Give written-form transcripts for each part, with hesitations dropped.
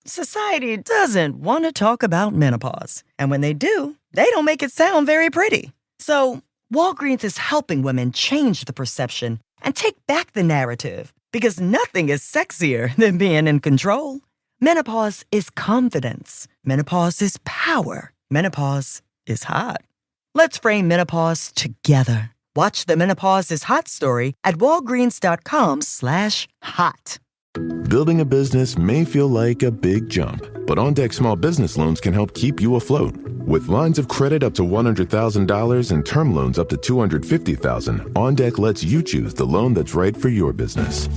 society doesn't want to talk about menopause. And when they do, they don't make it sound very pretty. So Walgreens is helping women change the perception and take back the narrative, because nothing is sexier than being in control. Menopause is confidence. Menopause is power. Menopause is hot. Let's frame menopause together. Watch the Menopause is Hot story at walgreens.com/hot. Building a business may feel like a big jump, but OnDeck Small Business Loans can help keep you afloat. With lines of credit up to $100,000 and term loans up to $250,000, OnDeck lets you choose the loan that's right for your business.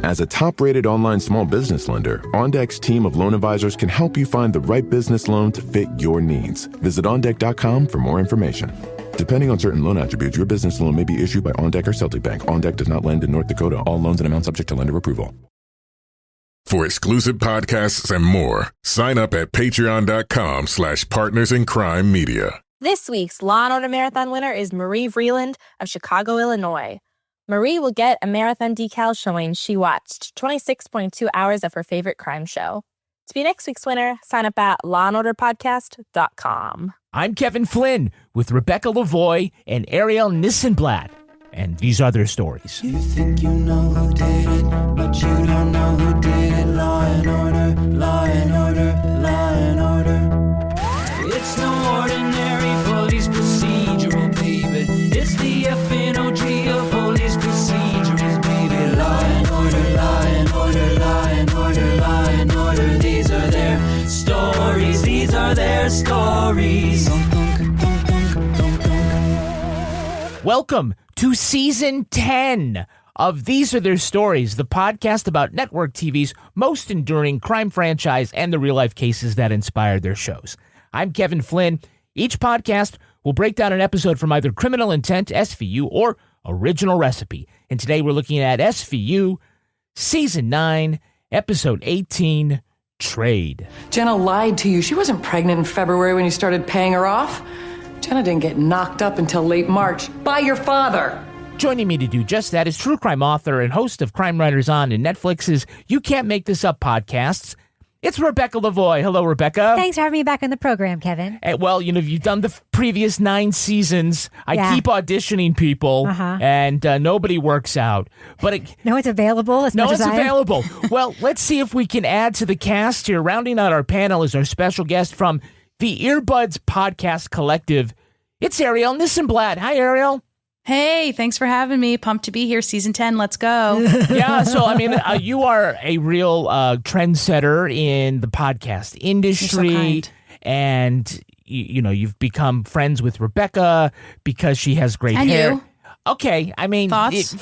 As a top-rated online small business lender, OnDeck's team of loan advisors can help you find the right business loan to fit your needs. Visit OnDeck.com for more information. Depending on certain loan attributes, your business loan may be issued by OnDeck or Celtic Bank. OnDeck does not lend in North Dakota. All loans and amounts subject to lender approval. For exclusive podcasts and more, sign up at patreon.com/partnersincrimemedia. This week's Law & Order Marathon winner is Marie Vreeland of Chicago, Illinois. Marie will get a marathon decal showing she watched 26.2 hours of her favorite crime show. To be next week's winner, sign up at lawandorderpodcast.com. I'm Kevin Flynn with Rebecca Lavoie and Ariel Nissenblatt, and these are their stories. You think you know who did it, but you don't know who did it. Law and order, law and order, law and order. It's no ordinary police procedural, baby. It's the FNOG of police procedures, baby. Law and order, law and order, law and order, law and order. These are their stories, these are their stories. Welcome to Season 10 of These Are Their Stories, the podcast about network TV's most enduring crime franchise and the real-life cases that inspired their shows. I'm Kevin Flynn. Each podcast will break down an episode from either Criminal Intent, SVU, or Original Recipe. And today we're looking at SVU, Season 9, Episode 18, Trade. Jenna lied to you. She wasn't pregnant in February when you started paying her off. Jenna didn't get knocked up until late March by your father. Joining me to do just that is true crime author and host of Crime Writers On and Netflix's You Can't Make This Up podcasts. It's Rebecca Lavoie. Hello, Rebecca. Thanks for having me back on the program, Kevin. Well, you've done the previous 9 seasons. I keep auditioning people, and nobody works out. But no one's available as much as I am. No one's available. Well, let's see if we can add to the cast here. Rounding out our panel is our special guest from the Earbuds Podcast Collective. It's Ariel Nissenblatt. Hi, Ariel. Hey, thanks for having me. Pumped to be here. Season 10, let's go. Yeah, so, you are a real trendsetter in the podcast industry. And, you've become friends with Rebecca because she has great hair. And you. Okay, thoughts?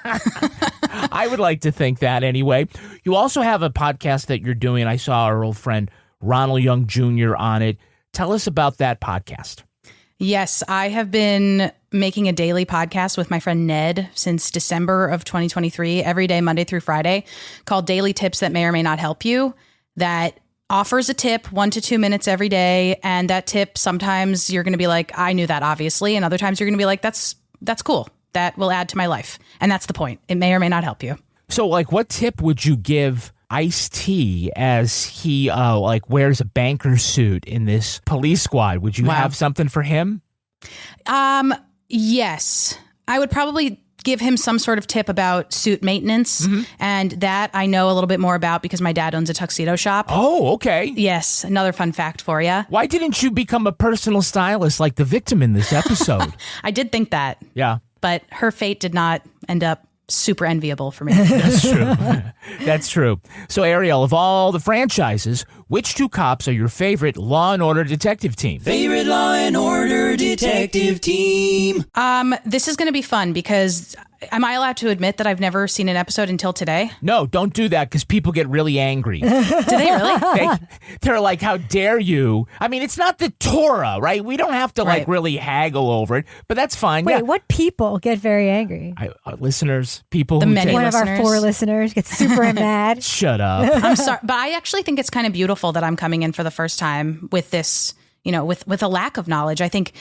I would like to think that anyway. You also have a podcast that you're doing. I saw our old friend Ronald Young Jr. on it. Tell us about that podcast. Yes, I have been making a daily podcast with my friend Ned since December of 2023, every day, Monday through Friday, called Daily Tips That May or May Not Help You, that offers a tip 1 to 2 minutes every day. And that tip, sometimes you're going to be like, I knew that, obviously. And other times you're going to be like, that's cool. That will add to my life. And that's the point. It may or may not help you. So, what tip would you give Ice-T as he wears a banker suit in this police squad? Would you have something for him? Yes. I would probably give him some sort of tip about suit maintenance. Mm-hmm. And that I know a little bit more about because my dad owns a tuxedo shop. Oh, okay. Yes. Another fun fact for you. Why didn't you become a personal stylist like the victim in this episode? I did think that. Yeah. But her fate did not end up super enviable for me. That's true. That's true. So, Ariel, of all the franchises, which 2 cops are your favorite Law & Order detective team? Favorite Law and Order detective team? This is going to be fun because am I allowed to admit that I've never seen an episode until today? No, don't do that because people get really angry. Do they really? They're like, how dare you? It's not the Torah, right? We don't have to really haggle over it, but that's fine. Wait, what people get very angry? Listeners, people the who many One listeners. of our 4 listeners gets super mad. Shut up. I'm sorry, but I actually think it's kind of beautiful that I'm coming in for the first time with this, with a lack of knowledge. I think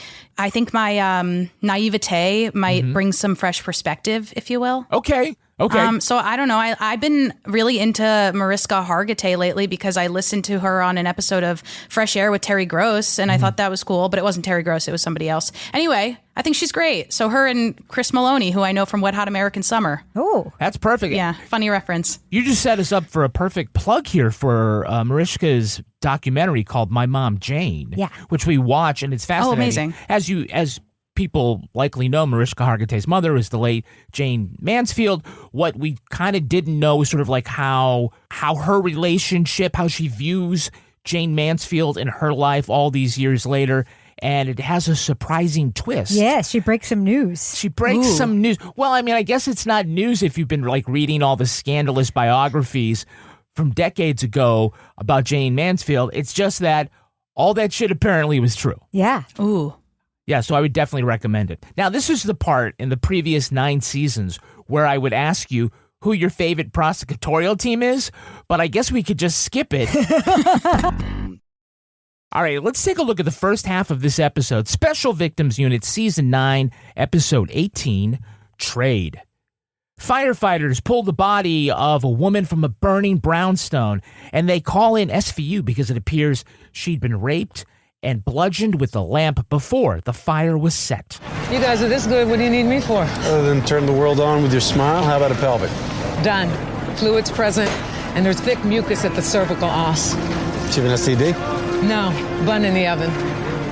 my naivete might bring some fresh perspective, if you will. Okay. Okay. So I don't know. I've been really into Mariska Hargitay lately because I listened to her on an episode of Fresh Air with Terry Gross, and I thought that was cool, but it wasn't Terry Gross. It was somebody else. Anyway, I think she's great. So her and Chris Maloney, who I know from Wet Hot American Summer. Oh. That's perfect. Yeah, funny reference. You just set us up for a perfect plug here for Mariska's documentary called My Mom Jane, which we watch, and it's fascinating. Oh, amazing. As people likely know, Mariska Hargitay's mother is the late Jane Mansfield. What we kind of didn't know is sort of like how her relationship, how she views Jane Mansfield in her life all these years later. And it has a surprising twist. Yes, she breaks some news. She breaks some news. Well, I mean, I guess it's not news if you've been like reading all the scandalous biographies from decades ago about Jane Mansfield. It's just that all that shit apparently was true. Yeah. Ooh. Yeah, so I would definitely recommend it. Now, this is the part in the previous 9 seasons where I would ask you who your favorite prosecutorial team is, but I guess we could just skip it. All right, let's take a look at the first half of this episode. Special Victims Unit, Season 9, Episode 18, Trade. Firefighters pull the body of a woman from a burning brownstone, and they call in SVU because it appears she'd been raped and bludgeoned with a lamp before the fire was set. You guys are this good. What do you need me for? Other than turn the world on with your smile, how about a pelvic? Done. Fluids present, and there's thick mucus at the cervical os. She have an STD? No, bun in the oven.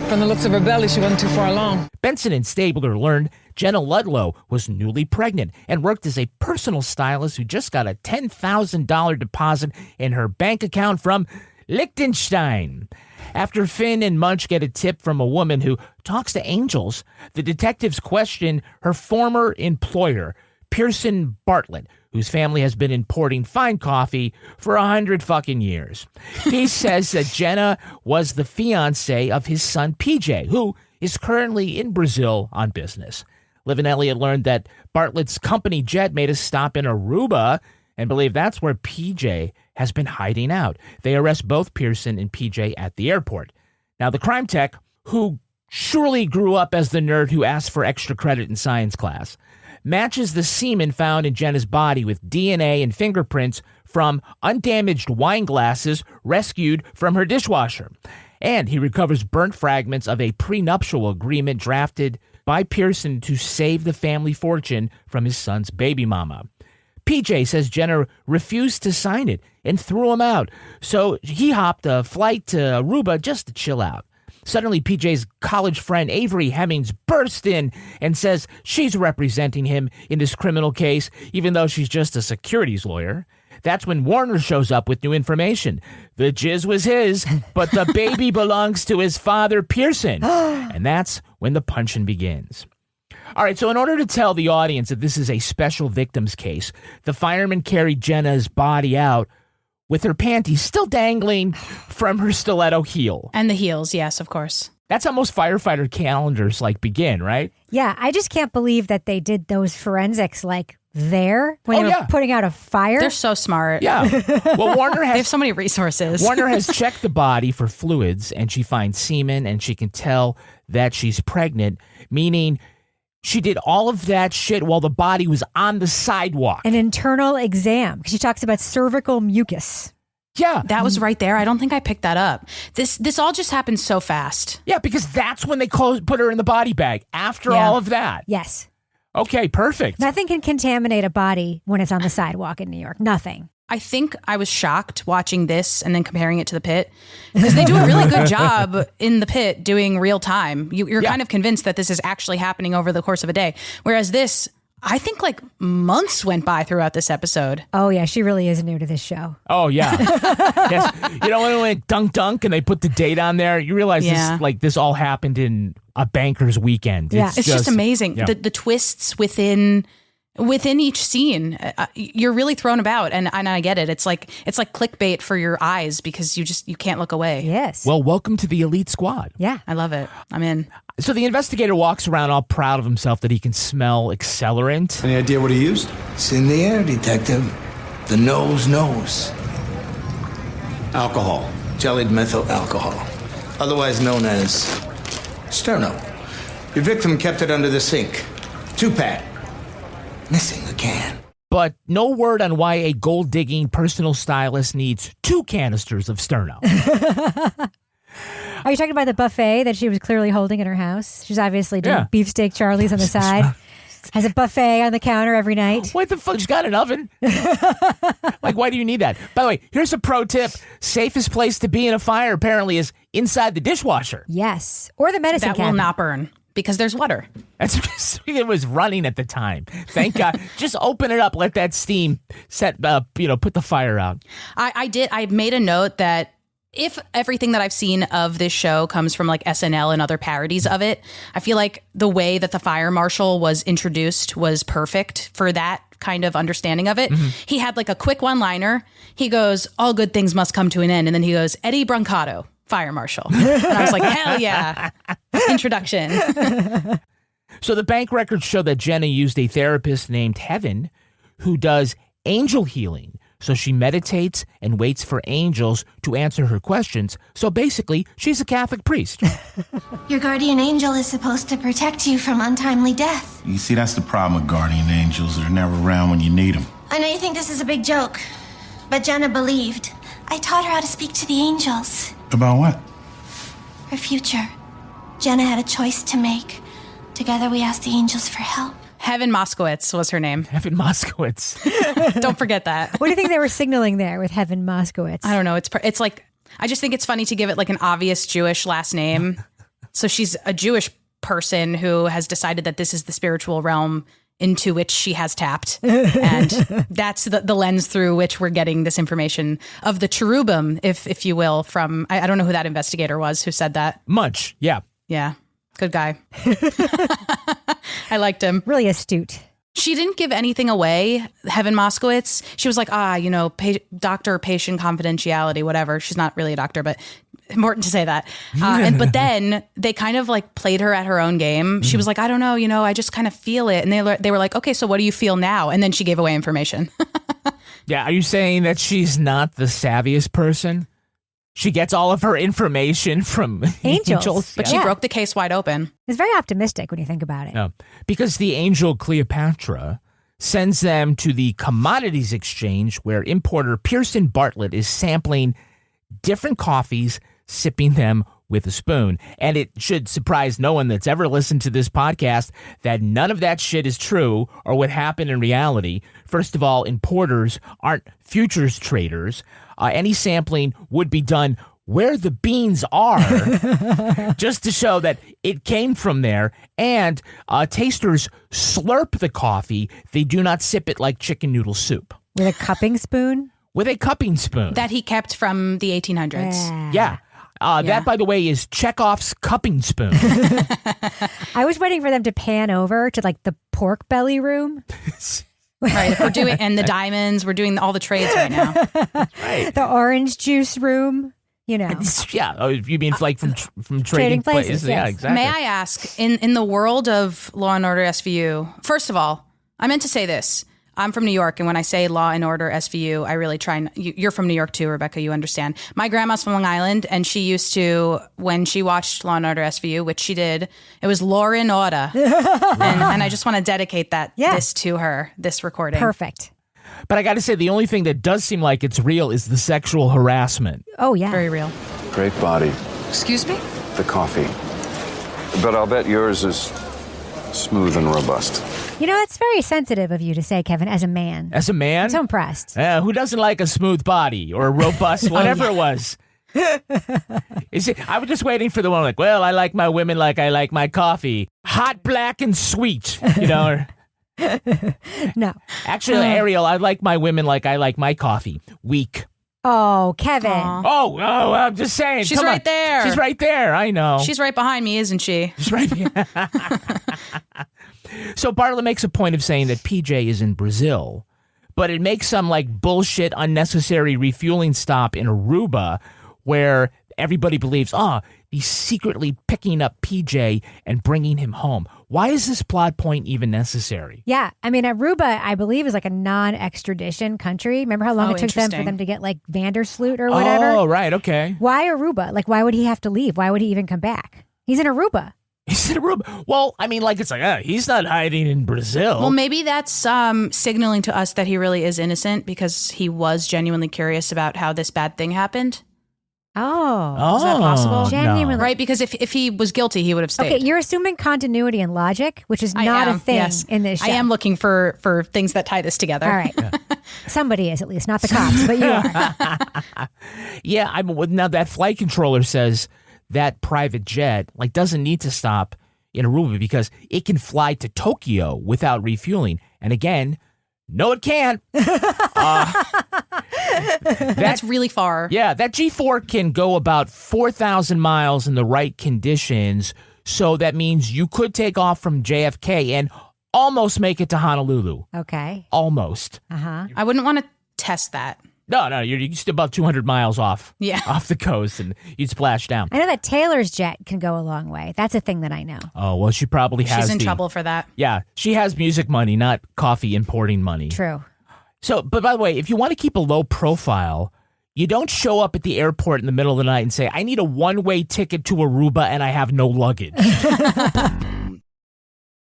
From the looks of her belly, she wasn't too far along. Benson and Stabler learned Jenna Ludlow was newly pregnant and worked as a personal stylist who just got a $10,000 deposit in her bank account from Liechtenstein. After Finn and Munch get a tip from a woman who talks to angels, the detectives question her former employer, Pierson Bartlett, whose family has been importing fine coffee for 100 fucking years. He says that Jenna was the fiancée of his son PJ, who is currently in Brazil on business. Liv and Elliot learned that Bartlett's company jet made a stop in Aruba and believe that's where PJ has been hiding out. They arrest both Pierson and PJ at the airport. Now, the crime tech, who surely grew up as the nerd who asked for extra credit in science class, matches the semen found in Jenna's body with DNA and fingerprints from undamaged wine glasses rescued from her dishwasher. And he recovers burnt fragments of a prenuptial agreement drafted by Pierson to save the family fortune from his son's baby mama. PJ says Jenna refused to sign it and threw him out, so he hopped a flight to Aruba just to chill out. Suddenly, PJ's college friend Avery Hemmings bursts in and says she's representing him in this criminal case, even though she's just a securities lawyer. That's when Warner shows up with new information. The jizz was his, but the baby belongs to his father, Pierson. And that's when the punching begins. All right, so in order to tell the audience that this is a special victims case, the firemen carried Jenna's body out with her panties still dangling from her stiletto heel. And the heels, yes, of course. That's how most firefighter calendars begin, right? Yeah, I just can't believe that they did those forensics there when they were putting out a fire. They're so smart. Yeah. Well, Warner has... They have so many resources. Warner has checked the body for fluids, and she finds semen, and she can tell that she's pregnant, meaning she did all of that shit while the body was on the sidewalk. An internal exam. She talks about cervical mucus. Yeah. That was right there. I don't think I picked that up. This all just happened so fast. Yeah, because that's when they put her in the body bag, after all of that. Yes. Okay, perfect. Nothing can contaminate a body when it's on the sidewalk in New York. Nothing. I think I was shocked watching this and then comparing it to the pit because they do a really good job in the pit doing real time. You're kind of convinced that this is actually happening over the course of a day. Whereas this, I think months went by throughout this episode. Oh, yeah. She really is new to this show. Oh, yeah. Yes. You know, when it went dunk and they put the date on there, you realize this all happened in a banker's weekend. Yeah. It's just amazing. Yeah. The twists within each scene, you're really thrown about, and I get it. It's like clickbait for your eyes because you can't look away. Yes. Well, welcome to the elite squad. Yeah, I love it. I'm in. So the investigator walks around all proud of himself that he can smell accelerant. Any idea what he used? It's in the air, detective. The nose knows. Alcohol. Jellied methyl alcohol, otherwise known as sterno. Your victim kept it under the sink. 2-pack. Missing the can. but no word on why a gold-digging personal stylist needs 2 canisters of Sterno. Are you talking about the buffet that she was clearly holding in her house? She's obviously doing beefsteak Charlie's on the side. Has a buffet on the counter every night. What the fuck? She's got an oven. Like, why do you need that? By the way, here's a pro tip. Safest place to be in a fire, apparently, is inside the dishwasher. Yes. Or the medicine That cabinet. will not burn because there's water. It was running at the time. Thank God. Just open it up. Let that steam set up, put the fire out. I made a note that if everything that I've seen of this show comes from like SNL and other parodies of it, I feel like the way that the fire marshal was introduced was perfect for that kind of understanding of it. Mm-hmm. He had like a quick one-liner. He goes, all good things must come to an end. And then he goes, Eddie Brancato, fire marshal. And I was like, hell yeah. Introduction. So the bank records show that Jenna used a therapist named Heaven who does angel healing. So she meditates and waits for angels to answer her questions. So basically, she's a Catholic priest. Your guardian angel is supposed to protect you from untimely death. You see, that's the problem with guardian angels. They're never around when you need them. I know you think this is a big joke, but Jenna believed. I taught her how to speak to the angels. About what? Her future. Jenna had a choice to make. Together we asked the angels for help. Heaven Moskowitz was her name. Heaven Moskowitz. Don't forget that. What do you think they were signaling there with Heaven Moskowitz? I don't know. It's like, I just think it's funny to give it like an obvious Jewish last name. So she's a Jewish person who has decided that this is the spiritual realm into which she has tapped. And that's the lens through which we're getting this information of the cherubim, if you will, from, I don't know who that investigator was who said that. Munch, yeah. Yeah. Good guy. I liked him. Really astute. She didn't give anything away, Heaven Moskowitz. She was like, doctor-patient confidentiality, whatever. She's not really a doctor, but important to say that. But then they kind of like played her at her own game. She was like, I don't know, I just kind of feel it. And they were like, okay, so what do you feel now? And then she gave away information. Yeah, are you saying that she's not the savviest person? She gets all of her information from angels. But she broke the case wide open. It's very optimistic when you think about it. No, because the angel Cleopatra sends them to the commodities exchange where importer Pierson Bartlett is sampling different coffees, sipping them with a spoon. And it should surprise no one that's ever listened to this podcast that none of that shit is true or would happen in reality. First of all, importers aren't futures traders. Any sampling would be done where the beans are, just to show that it came from there. And tasters slurp the coffee. They do not sip it like chicken noodle soup. With a cupping spoon? With a cupping spoon. That he kept from the 1800s. Yeah. That, by the way, is Chekhov's cupping spoon. I was waiting for them to pan over to like the pork belly room. Right, we're doing, and the diamonds, we're doing all the trades right now. Right. The orange juice room, Yeah. Oh, you mean like from trading places? Yeah, exactly. May I ask, in the world of Law and Order SVU, first of all, I meant to say this. I'm from New York, and when I say Law and Order SVU, I really try. You're from New York too, Rebecca. You understand. My grandma's from Long Island, and she used to, when she watched Law and Order SVU, which she did, it was Law and Order, and I just want to dedicate this to her. This recording, perfect. But I got to say, the only thing that does seem like it's real is the sexual harassment. Oh yeah, very real. Great body. Excuse me? The coffee. But I'll bet yours is smooth and robust. It's very sensitive of you to say, Kevin, as a man. As a man? I'm so impressed. Who doesn't like a smooth body or a robust, whatever it was? I was just waiting for the one like, well, I like my women like I like my coffee. Hot, black, and sweet, No. Actually, Ariel, I like my women like I like my coffee. Weak. Oh, Kevin. Oh, I'm just saying. She's right there. She's right there. I know. She's right behind me, isn't she? She's right behind. So Bartlett makes a point of saying that PJ is in Brazil, but it makes some like bullshit, unnecessary refueling stop in Aruba where everybody believes, he's secretly picking up PJ and bringing him home. Why is this plot point even necessary? Yeah. I mean, Aruba, I believe, is like a non-extradition country. Remember how long it took them for them to get like Vandersloot or whatever? Oh, right. Okay. Why Aruba? Like, why would he have to leave? Why would he even come back? He's in Aruba. He's in Aruba. Well, I mean, like, it's like, he's not hiding in Brazil. Well, maybe that's signaling to us that he really is innocent because he was genuinely curious about how this bad thing happened. Oh. Is that possible? Genuinely. Right, because if he was guilty, he would have stayed. Okay, you're assuming continuity and logic, which is not a thing in this show. I am looking for things that tie this together. All right. Somebody is, at least, not the cops, but you are. Yeah, now that flight controller says that private jet doesn't need to stop in Aruba because it can fly to Tokyo without refueling. And again, no, it can't. That's really far. Yeah, that G4 can go about 4,000 miles in the right conditions. So that means you could take off from JFK and almost make it to Honolulu. Okay. Almost. Uh-huh. I wouldn't want to test that. No, you're just about 200 miles off. Yeah. Off the coast, and you'd splash down. I know that Taylor's jet can go a long way. That's a thing that I know. Oh, well, she probably has. She's in trouble for that. Yeah, she has music money, not coffee importing money. True. So, but by the way, if you want to keep a low profile, you don't show up at the airport in the middle of the night and say, I need a one-way ticket to Aruba and I have no luggage.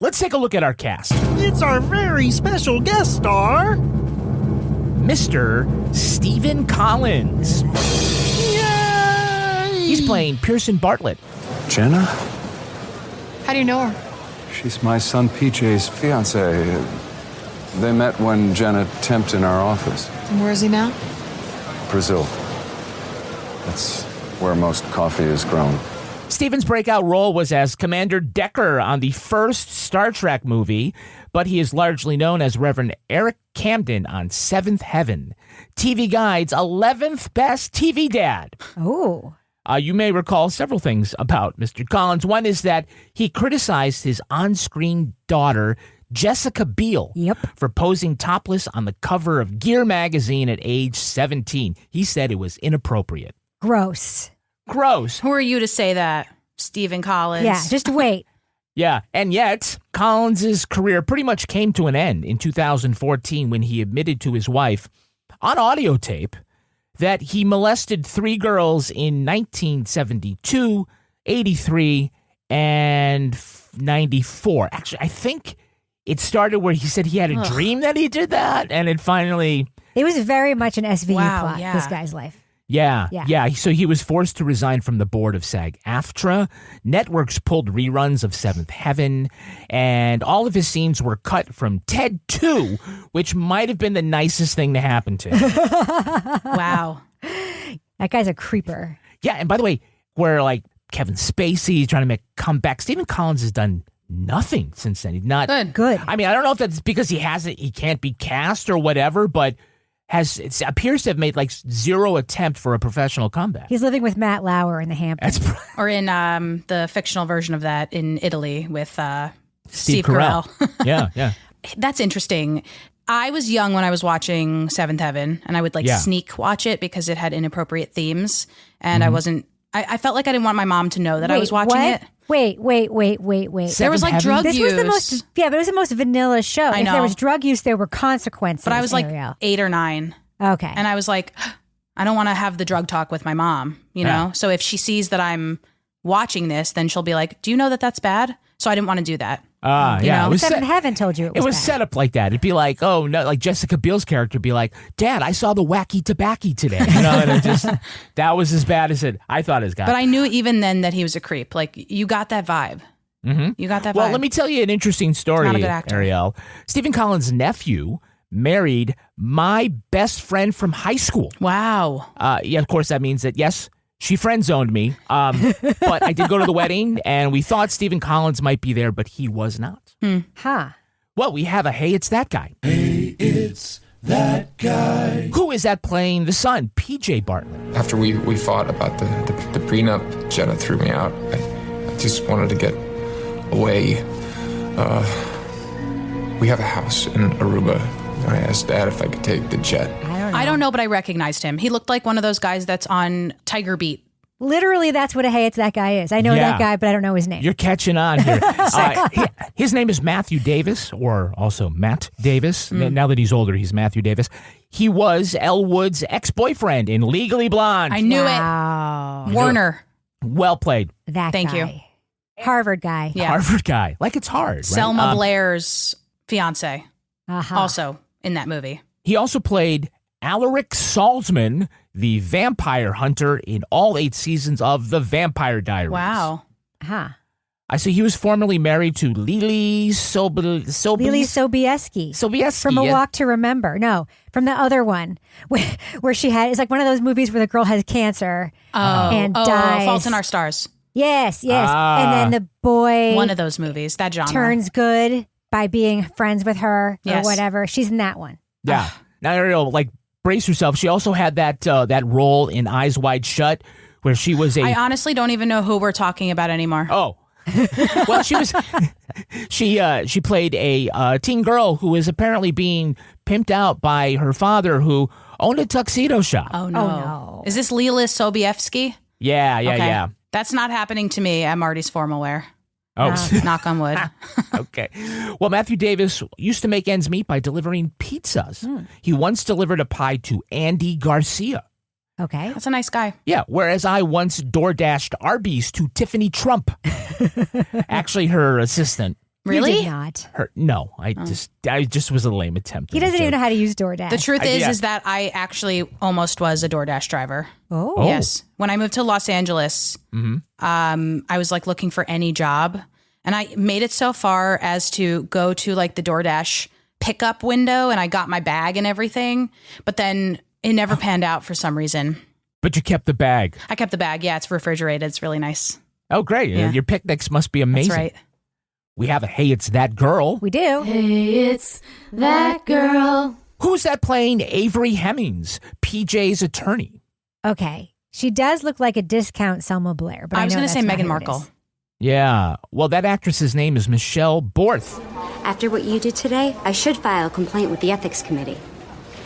Let's take a look at our cast. It's our very special guest star, Mr. Stephen Collins. Yay! He's playing Pierson Bartlett. Jenna? How do you know her? She's my son PJ's fiancée. They met when Jenna temped in our office. And where is he now? Brazil. That's where most coffee is grown. Stephen's breakout role was as Commander Decker on the first Star Trek movie, but he is largely known as Reverend Eric Camden on Seventh Heaven, TV Guide's 11th best TV dad. Oh. You may recall several things about Mr. Collins. One is that he criticized his on-screen daughter, Jessica Biel, for posing topless on the cover of Gear magazine at age 17. He said it was inappropriate. Gross. Who are you to say that, Stephen Collins? Yeah, just wait. Yeah, and yet Collins' career pretty much came to an end in 2014 when he admitted to his wife on audio tape that he molested 3 girls in 1972, 83, and 94. Actually, I think it started where he said he had a dream that he did that, and it finally... It was very much an SVU plot, yeah. this guy's life. Yeah. So he was forced to resign from the board of SAG-AFTRA. Networks pulled reruns of Seventh Heaven, and all of his scenes were cut from Ted 2, which might have been the nicest thing to happen to him. Wow. That guy's a creeper. Yeah, and by the way, where Kevin Spacey is trying to make a comeback, Stephen Collins has done nothing since then. He's not good. I mean, I don't know if that's because he can't be cast or whatever, but it appears to have made zero attempt for a professional comeback. He's living with Matt Lauer in the Hamptons. Or in the fictional version of that in Italy with Steve Carell. Yeah. That's interesting. I was young when I was watching Seventh Heaven, and I would sneak watch it because it had inappropriate themes, and I felt like I didn't want my mom to know that I was watching it. Wait. There was drug use. This was but it was the most vanilla show. I know. If there was drug use, there were consequences. But I was Ariel. 8 or 9. Okay. And I was like, I don't want to have the drug talk with my mom, you know? So if she sees that I'm watching this, then she'll be like, do you know that that's bad? So I didn't want to do that. Yeah. It was Seventh Heaven told you it was bad. Set up like that. It'd be like, oh, no, like Jessica Biel's character would be like, Dad, I saw the wacky tobacco today. And it just, that was as bad as I thought it got. But I knew even then that he was a creep. You got that vibe. Mm-hmm. You got that vibe. Well, let me tell you an interesting story, Not a good actor. Ariel. Stephen Collins' nephew married my best friend from high school. Wow. Yeah, of course, that means that, yes, she friend-zoned me, but I did go to the wedding, and we thought Stephen Collins might be there, but he was not. Huh. Well, we have a Hey, It's That Guy. Hey, it's that guy. Who is that playing the son, PJ Bartlett? After we fought about the prenup, Jenna threw me out. I just wanted to get away. We have a house in Aruba. I asked Dad if I could take the jet. I don't know, but I recognized him. He looked like one of those guys that's on Tiger Beat. Literally, that's what a Hey, It's That Guy is. I know that guy, but I don't know his name. You're catching on here. His name is Matthew Davis, or also Matt Davis. Now that he's older, he's Matthew Davis. He was Elle Wood's ex-boyfriend in Legally Blonde. I knew it. Wow. Warner. Well played. That Thank guy. you. Harvard guy. Yeah. Harvard guy. Like it's hard, right? Selma Blair's fiance. Uh-huh. Also in that movie. He also played Alaric Salzman, the vampire hunter in all 8 seasons of The Vampire Diaries. Wow. Huh. I see he was formerly married to Lily Sobieski. Sobieski. From A Walk to Remember. No, from the other one where she had, it's like one of those movies where the girl has cancer and dies. Fault in Our Stars. Yes. And then the boy. One of those movies, that genre. Turns good by being friends with her Yes. or whatever. She's in that one. Yeah. Now, Ariel, like, brace yourself. She also had that role in Eyes Wide Shut where she was I honestly don't even know who we're talking about anymore. Oh. Well, she was. She played a teen girl who was apparently being pimped out by her father, who owned a tuxedo shop. Oh no! Is this Lila Sobieski? Yeah. That's not happening to me at Marty's formal wear. Oh, knock on wood. Okay. Well, Matthew Davis used to make ends meet by delivering pizzas. He once delivered a pie to Andy Garcia. Okay. That's a nice guy. Yeah, whereas I once DoorDashed Arby's to Tiffany Trump. Actually, her assistant. Really? You did not. No, I just was a lame attempt. He doesn't even know how to use DoorDash. The truth is that I actually almost was a DoorDash driver. Oh. Yes. When I moved to Los Angeles, I was like looking for any job, and I made it so far as to go to like the DoorDash pickup window, and I got my bag and everything, but then it never panned out for some reason. But you kept the bag. I kept the bag. Yeah, it's refrigerated. It's really nice. Oh, great. Yeah. Your picnics must be amazing. That's right. We have a Hey, It's That Girl. We do. Hey, it's that girl. Who's that playing Avery Hemmings, PJ's attorney? Okay. She does look like a discount Selma Blair, but I was going to say Meghan Markle. Yeah. Well, that actress's name is Michelle Borth. After what you did today, I should file a complaint with the ethics committee.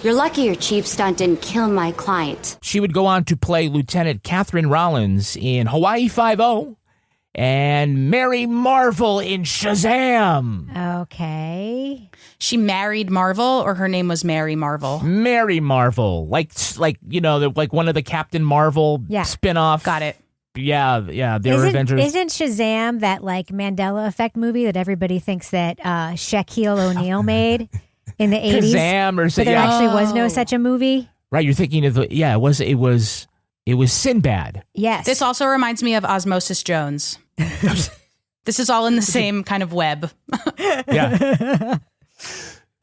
You're lucky your cheap stunt didn't kill my client. She would go on to play Lieutenant Catherine Rollins in Hawaii Five-0 and Mary Marvel in Shazam. Okay. She married Marvel, or her name was Mary Marvel? Mary Marvel. Like like one of the Captain Marvel spin-off. Got it. Yeah, they're Avengers. Isn't Shazam that like Mandela Effect movie that everybody thinks that Shaquille O'Neal made in the 80s? Shazam or but there actually was no such a movie? Right, you're thinking of it was Sinbad. Yes. This also reminds me of Osmosis Jones. This is all in the same kind of web. Yeah.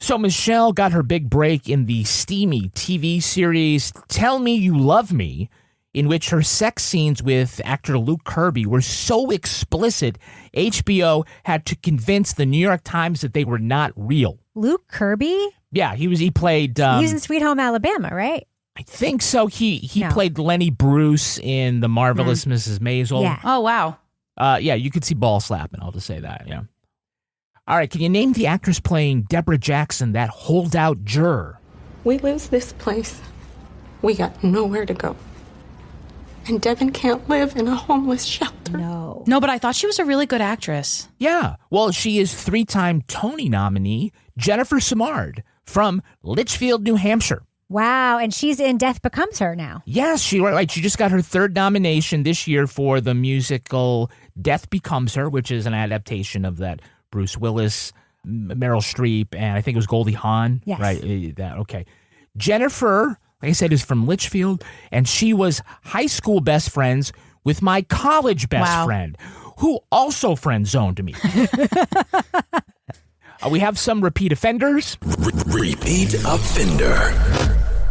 So Michelle got her big break in the steamy TV series Tell Me You Love Me, in which her sex scenes with actor Luke Kirby were so explicit, HBO had to convince the New York Times that they were not real. Luke Kirby? Yeah, he played... he was in Sweet Home Alabama, right? I think so. He played Lenny Bruce in The Marvelous Mrs. Maisel. Yeah. Oh, wow. Yeah, you could see ball slapping, I'll just say that, yeah. All right, can you name the actress playing Deborah Jackson, that holdout juror? We lose this place, we got nowhere to go. And Devin can't live in a homeless shelter. No. No, but I thought she was a really good actress. Yeah. Well, she is 3-time Tony nominee Jennifer Simard from Litchfield, New Hampshire. Wow, and she's in Death Becomes Her now. Yes, she just got her 3rd nomination this year for the musical Death Becomes Her, which is an adaptation of that Bruce Willis, Meryl Streep, and I think it was Goldie Hawn. Yes. Right, okay. Jennifer, like I said, is from Litchfield, and she was high school best friends with my college best friend, who also friend-zoned me. We have some repeat offenders. Repeat offender.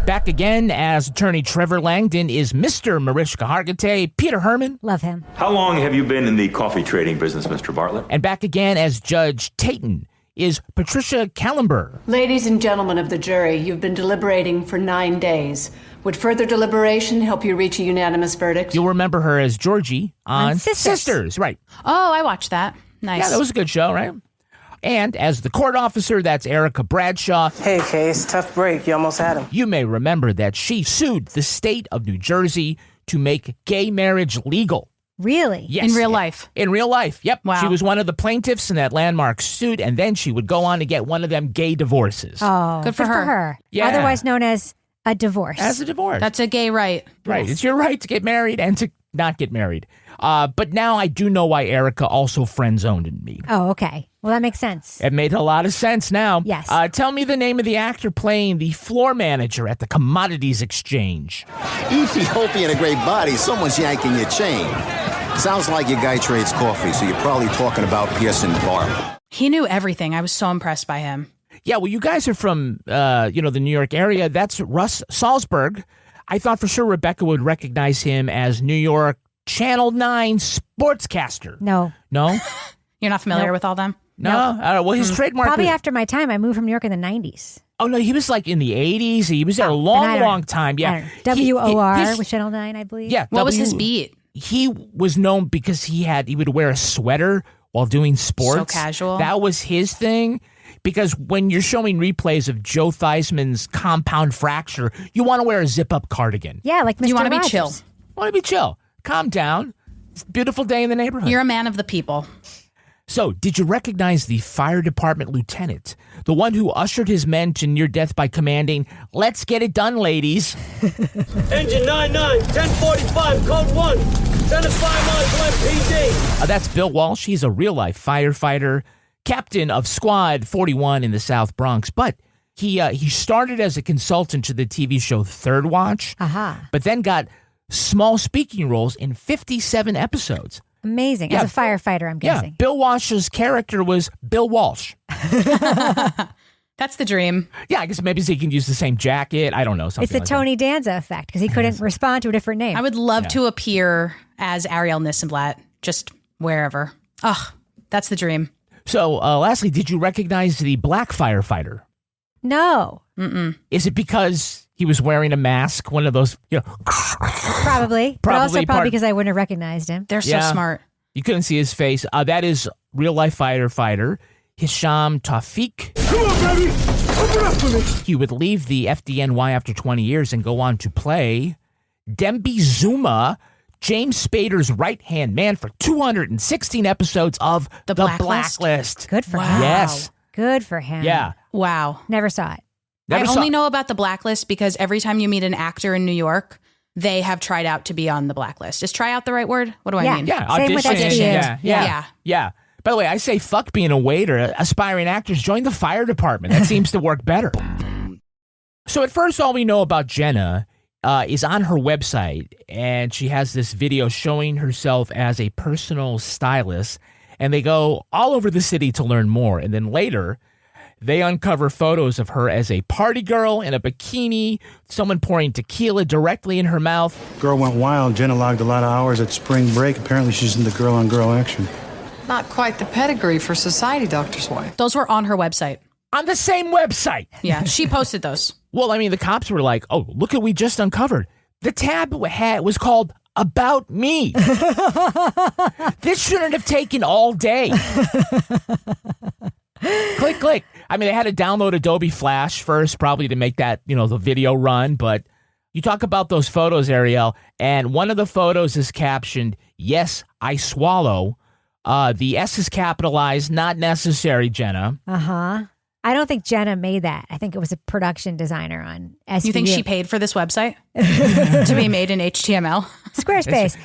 Back again as attorney Trevor Langdon is Mr. Mariska Hargitay, Peter Herman. Love him. How long have you been in the coffee trading business, Mr. Bartlett? And back again as Judge Tayton is Patricia Kallenberg. Ladies and gentlemen of the jury, you've been deliberating for 9 days. Would further deliberation help you reach a unanimous verdict? You'll remember her as Georgie on Sisters. Right. Oh, I watched that. Nice. Yeah, that was a good show, right? And as the court officer, that's Erica Bradshaw. Hey, Case, tough break. You almost had him. You may remember that she sued the state of New Jersey to make gay marriage legal. Really? Yes. In real life? In real life, yep. Wow. She was one of the plaintiffs in that landmark suit, and then she would go on to get one of them gay divorces. Oh, good for her. Yeah. Otherwise known as a divorce. As a divorce. That's a gay right. Right. It's your right to get married and to not get married. But now I do know why Erica also friend-zoned me. Oh, okay. Well, that makes sense. It made a lot of sense now. Yes. Tell me the name of the actor playing the floor manager at the Commodities Exchange. Ethiopia and a great body. Someone's yanking your chain. Sounds like your guy trades coffee, so you're probably talking about Pierson Bartlett. He knew everything. I was so impressed by him. Yeah, well, you guys are from, the New York area. That's Russ Salzberg. I thought for sure Rebecca would recognize him as New York Channel 9 sportscaster. No. No? You're not familiar with all them? No? Well, his trademark... Probably after my time. I moved from New York in the 90s. Oh, no, he was like in the 80s. He was there a long time. Yeah. WOR with Channel 9, I believe. Yeah. What was his beat? He was known because he would wear a sweater while doing sports. So casual. That was his thing. Because when you're showing replays of Joe Theismann's compound fracture, you want to wear a zip-up cardigan. Yeah, like Mr. You want to be Rogers. chill. Want to be chill. Calm down. It's a beautiful day in the neighborhood. You're a man of the people. So, did you recognize the fire department lieutenant? The one who ushered his men to near death by commanding, "Let's get it done, ladies." Engine 99, 1045, code 1. Send a fireman to MPD. That's Bill Walsh. He's a real-life firefighter, captain of Squad 41 in the South Bronx. But he started as a consultant to the TV show Third Watch, but then got small speaking roles in 57 episodes. Amazing. Yeah. As a firefighter, I'm guessing. Yeah, Bill Walsh's character was Bill Walsh. That's the dream. Yeah, I guess maybe he can use the same jacket. I don't know. Something It's the like Tony Danza effect because he couldn't respond to a different name. I would love to appear as Ariel Nissenblatt, just wherever. Ugh, that's the dream. So, lastly, did you recognize the black firefighter? No. Mm-mm. Is it because he was wearing a mask? One of those, Probably. But also probably because I wouldn't have recognized him. They're so smart. You couldn't see his face. That is real-life firefighter Hisham Tawfiq. Come on, baby. Open up for me. He would leave the FDNY after 20 years and go on to play Demby Zuma, James Spader's right-hand man for 216 episodes of The Blacklist. Good for him. Yes. Good for him. Yeah. Wow. Never saw it. I only know about The Blacklist because every time you meet an actor in New York, they have tried out to be on The Blacklist. Is try out the right word? What do I mean? Yeah, Same with audition. SVU. Yeah. By the way, I say fuck being a waiter. Aspiring actors, join the fire department. That seems to work better. So at first, all we know about Jenna is on her website, and she has this video showing herself as a personal stylist, and they go all over the city to learn more. And then later, they uncover photos of her as a party girl in a bikini, someone pouring tequila directly in her mouth. Girl went wild. Jenna logged a lot of hours at spring break. Apparently she's into girl-on-girl action. Not quite the pedigree for society doctor's wife. Those were on her website. On the same website. Yeah, she posted those. Well, I mean, the cops were like, oh, look what we just uncovered. The tab was called About Me. This shouldn't have taken all day. Click. I mean, they had to download Adobe Flash first, probably to make that, the video run. But you talk about those photos, Ariel, and one of the photos is captioned, "Yes, I swallow." The S is capitalized, not necessary, Jenna. I don't think Jenna made that. I think it was a production designer on SVU. You think she paid for this website to be made in HTML? Squarespace.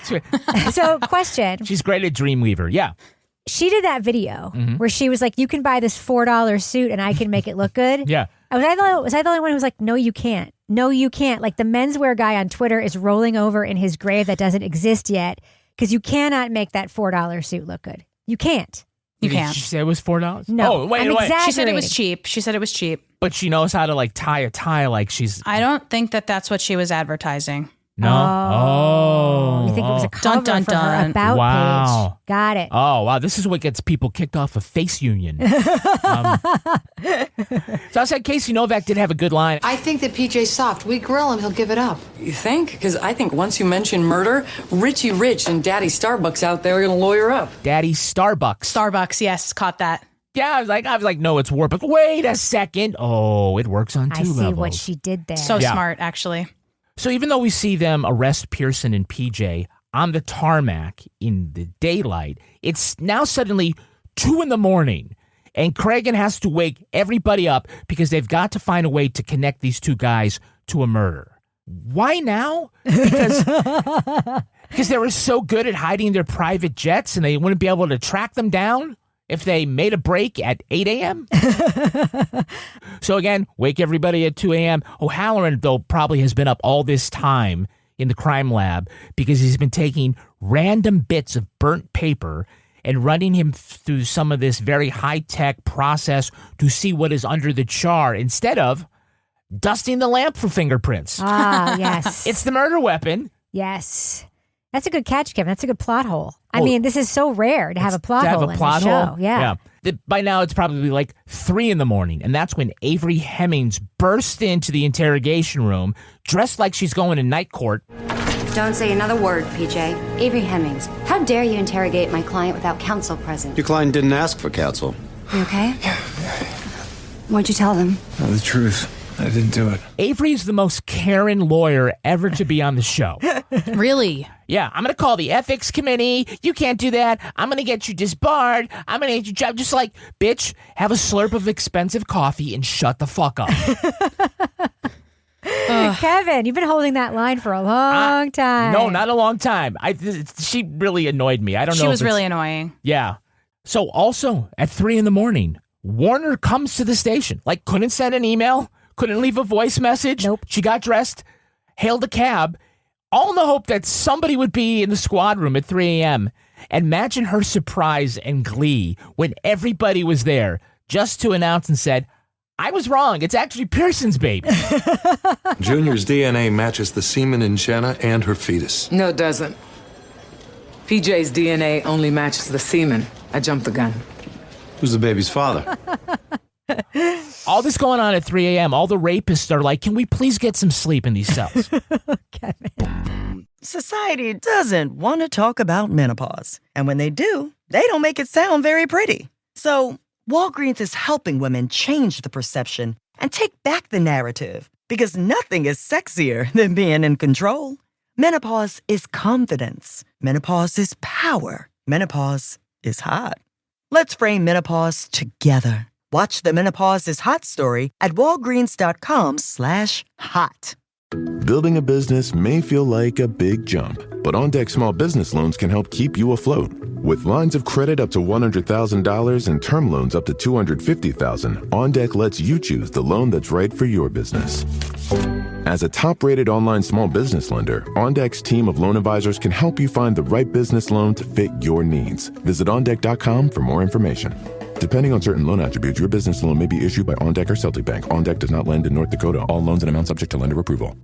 So, question. She's great at Dreamweaver. Yeah. She did that video where she was like, you can buy this $4 suit and I can make it look good. Yeah. Was I the only one who was like, no, you can't. No, you can't. Like the menswear guy on Twitter is rolling over in his grave that doesn't exist yet because you cannot make that $4 suit look good. You can't. You can't. Did she say it was $4? No. Oh, wait. She said it was cheap. But she knows how to tie a tie like she's... I don't think that's what she was advertising. No? Oh. You think it was a cover Dun, for dun, her dun. About Wow. page. Got it. Oh, wow. This is what gets people kicked off of Face Union. So I said Casey Novak did have a good line. I think that PJ's soft. We grill him, he'll give it up. You think? Because I think once you mention murder, Richie Rich and Daddy Starbucks out there are going to lawyer up. Daddy Starbucks. Starbucks, yes. Caught that. Yeah, I was like, no, it's war. But wait a second. Oh, it works on two levels. I see what she did there. So smart, actually. So even though we see them arrest Pierson and PJ on the tarmac in the daylight, it's now suddenly 2 a.m, and Cragen has to wake everybody up because they've got to find a way to connect these two guys to a murder. Why now? Because Because they were so good at hiding their private jets and they wouldn't be able to track them down if they made a break at 8 a.m.? So again, wake everybody at 2 a.m. O'Halloran, though, probably has been up all this time in the crime lab because he's been taking random bits of burnt paper and running him through some of this very high-tech process to see what is under the char instead of dusting the lamp for fingerprints. Ah, yes. It's the murder weapon. Yes. That's a good catch, Kevin. That's a good plot hole. I mean, this is so rare to have a plot hole in the show. Yeah. By now, it's probably like 3 a.m, and that's when Avery Hemmings burst into the interrogation room, dressed like she's going to night court. Don't say another word, PJ. Avery Hemmings, how dare you interrogate my client without counsel present? Your client didn't ask for counsel. You okay? What'd you tell them? No, the truth. I didn't do it. Avery's the most Karen lawyer ever to be on the show. Really? Yeah, I'm going to call the ethics committee. You can't do that. I'm going to get you disbarred. I'm going to get you job. Just like, bitch, have a slurp of expensive coffee and shut the fuck up. Kevin, you've been holding that line for a long time. No, not a long time. She really annoyed me. I don't know. She was really annoying. Yeah. So also at 3 a.m, Warner comes to the station. Like, couldn't send an email. Couldn't leave a voice message. Nope. She got dressed, hailed a cab, all in the hope that somebody would be in the squad room at 3 a.m. Imagine her surprise and glee when everybody was there just to announce and said, I was wrong. It's actually Pierson's baby. Junior's DNA matches the semen in Jenna and her fetus. No, it doesn't. PJ's DNA only matches the semen. I jumped the gun. Who's the baby's father? All this going on at 3 a.m. All the rapists are like, can we please get some sleep in these cells? Society doesn't want to talk about menopause. And when they do, they don't make it sound very pretty. So Walgreens is helping women change the perception and take back the narrative. Because nothing is sexier than being in control. Menopause is confidence. Menopause is power. Menopause is hot. Let's frame menopause together. Watch the Menopause is Hot story at walgreens.com/hot. Building a business may feel like a big jump, but OnDeck Small Business Loans can help keep you afloat. With lines of credit up to $100,000 and term loans up to $250,000, OnDeck lets you choose the loan that's right for your business. As a top-rated online small business lender, OnDeck's team of loan advisors can help you find the right business loan to fit your needs. Visit OnDeck.com for more information. Depending on certain loan attributes, your business loan may be issued by OnDeck or Celtic Bank. OnDeck does not lend in North Dakota. All loans and amounts subject to lender approval.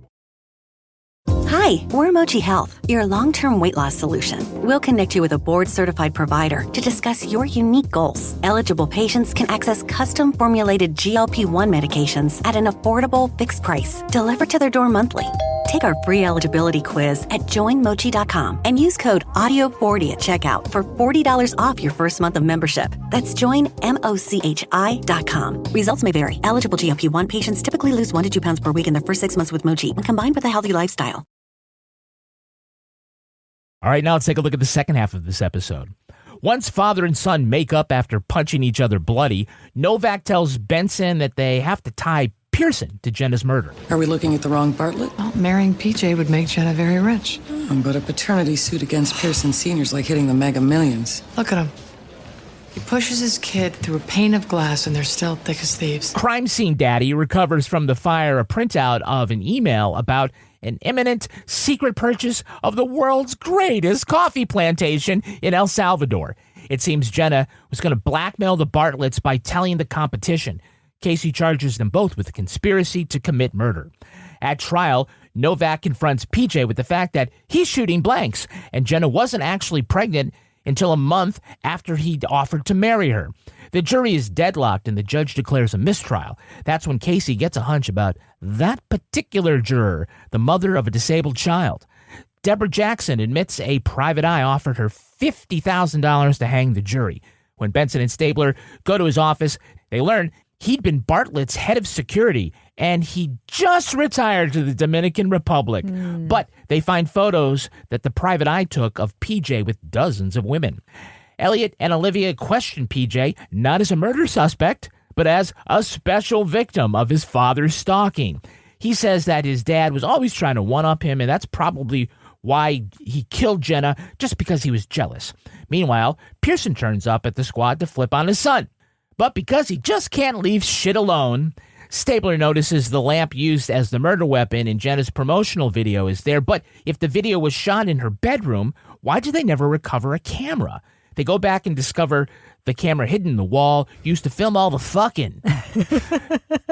Hi, we're Mochi Health, your long-term weight loss solution. We'll connect you with a board-certified provider to discuss your unique goals. Eligible patients can access custom-formulated GLP-1 medications at an affordable, fixed price, delivered to their door monthly. Take our free eligibility quiz at joinmochi.com and use code AUDIO40 at checkout for $40 off your first month of membership. That's joinmochi.com. Results may vary. Eligible GLP-1 patients typically lose 1 to 2 pounds per week in their first 6 months with Mochi when combined with a healthy lifestyle. All right, now let's take a look at the second half of this episode. Once father and son make up after punching each other bloody, Novak tells Benson that they have to tie Pierson to Jenna's murder. Are we looking at the wrong Bartlett? Well, marrying PJ would make Jenna very rich. But a paternity suit against Pierson Sr. is like hitting the mega millions. Look at him. He pushes his kid through a pane of glass and they're still thick as thieves. Crime scene daddy recovers from the fire a printout of an email about an imminent secret purchase of the world's greatest coffee plantation in El Salvador. It seems Jenna was going to blackmail the Bartletts by telling the competition. Casey charges them both with a conspiracy to commit murder. At trial, Novak confronts PJ with the fact that he's shooting blanks, and Jenna wasn't actually pregnant until a month after he'd offered to marry her. The jury is deadlocked, and the judge declares a mistrial. That's when Casey gets a hunch about that particular juror, the mother of a disabled child. Deborah Jackson admits a private eye offered her $50,000 to hang the jury. When Benson and Stabler go to his office, they learn he'd been Bartlett's head of security, and he just retired to the Dominican Republic. But they find photos that the private eye took of PJ with dozens of women. Elliot and Olivia question PJ not as a murder suspect, but as a special victim of his father's stalking. He says that his dad was always trying to one-up him, and that's probably why he killed Jenna just because he was jealous. Meanwhile, Pierson turns up at the squad to flip on his son. But because he just can't leave shit alone, Stabler notices the lamp used as the murder weapon in Jenna's promotional video is there. But if the video was shot in her bedroom, why did they never recover a camera? They go back and discover the camera hidden in the wall, used to film all the fucking.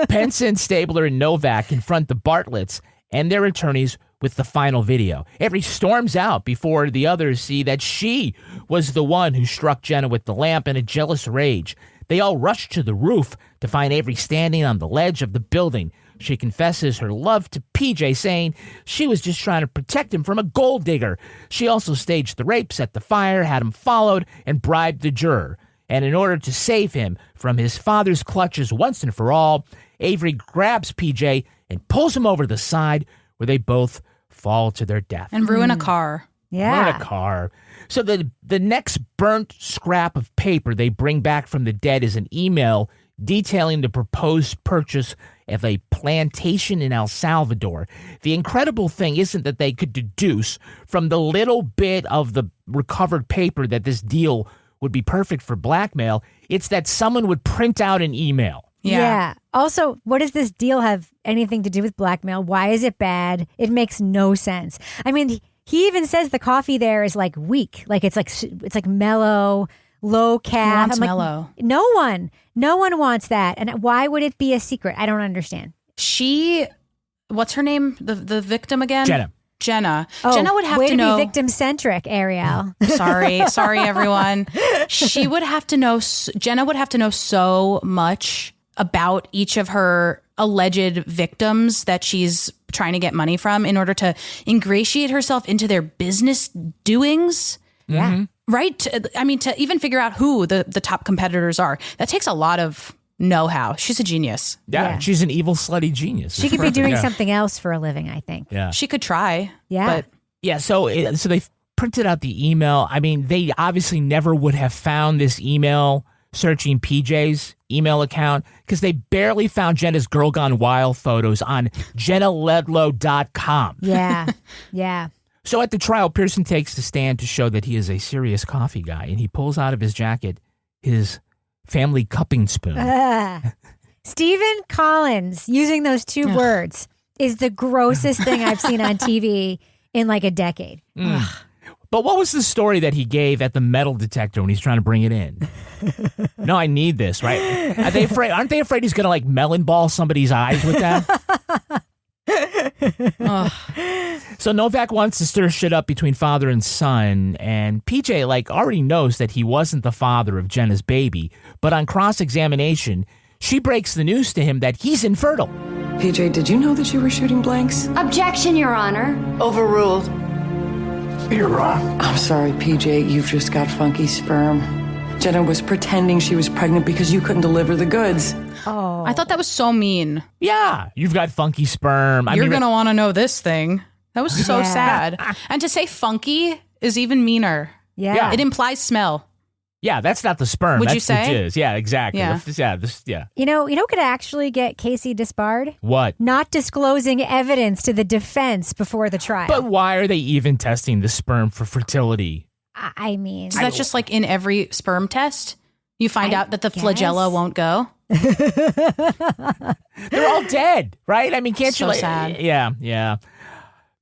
Benson, Stabler, and Novak confront the Bartletts and their attorneys with the final video. Avery storms out before the others see that she was the one who struck Jenna with the lamp in a jealous rage. They all rush to the roof to find Avery standing on the ledge of the building. She confesses her love to PJ, saying she was just trying to protect him from a gold digger. She also staged the rape, set the fire, had him followed, and bribed the juror. And in order to save him from his father's clutches once and for all, Avery grabs PJ and pulls him over the side, where they both fall to their death. And ruin a car. Yeah. Ruin a car. So the next burnt scrap of paper they bring back from the dead is an email detailing the proposed purchase of a plantation in El Salvador. The incredible thing isn't that they could deduce from the little bit of the recovered paper that this deal would be perfect for blackmail. It's that someone would print out an email. Yeah. Also, what does this deal have anything to do with blackmail? Why is it bad? It makes no sense. I mean, he even says the coffee there is like weak. Like it's like mellow, low cap. Wants mellow. No one wants that. And why would it be a secret? I don't understand. What's her name? The victim again? Jenna. Oh, Jenna would have way to know. Be victim-centric, Ariel. Sorry, everyone. She would have to know. Jenna would have to know so much about each of her alleged victims that she's trying to get money from in order to ingratiate herself into their business doings. Yeah. Mm-hmm. Right? To even figure out who the top competitors are. That takes a lot of know-how. She's a genius. Yeah. She's an evil, slutty genius. She could be doing something else for a living, I think. Yeah. She could try. Yeah. But yeah, so they printed out the email. I mean, they obviously never would have found this email searching PJ's email account because they barely found Jenna's Girl Gone Wild photos on JennaLedlow.com. Yeah. Yeah. So at the trial, Pierson takes the stand to show that he is a serious coffee guy, and he pulls out of his jacket his family cupping spoon. Stephen Collins using those two words is the grossest thing I've seen on TV in like a decade. But what was the story that he gave at the metal detector when he's trying to bring it in? No, I need this, right? Aren't they afraid he's going to like melon ball somebody's eyes with that? So Novak wants to stir shit up between father and son, and PJ already knows that he wasn't the father of Jenna's baby, but on cross-examination, she breaks the news to him that he's infertile. PJ, did you know that you were shooting blanks? Objection, Your Honor. Overruled. You're wrong. I'm sorry, PJ. You've just got funky sperm. Jenna was pretending she was pregnant because you couldn't deliver the goods. Oh. I thought that was so mean. Yeah, you've got funky sperm. You're going to want to know this thing. That was so sad. And to say funky is even meaner. Yeah. It implies smell. Yeah, that's not the sperm. Would that's you say? The jizz. Yeah, exactly. Yeah. You know could actually get Casey disbarred? What? Not disclosing evidence to the defense before the trial. But why are they even testing the sperm for fertility? I mean... Is that just like in every sperm test? You find out that the flagella won't go? They're all dead, right? I mean, can't so you... sad. Yeah.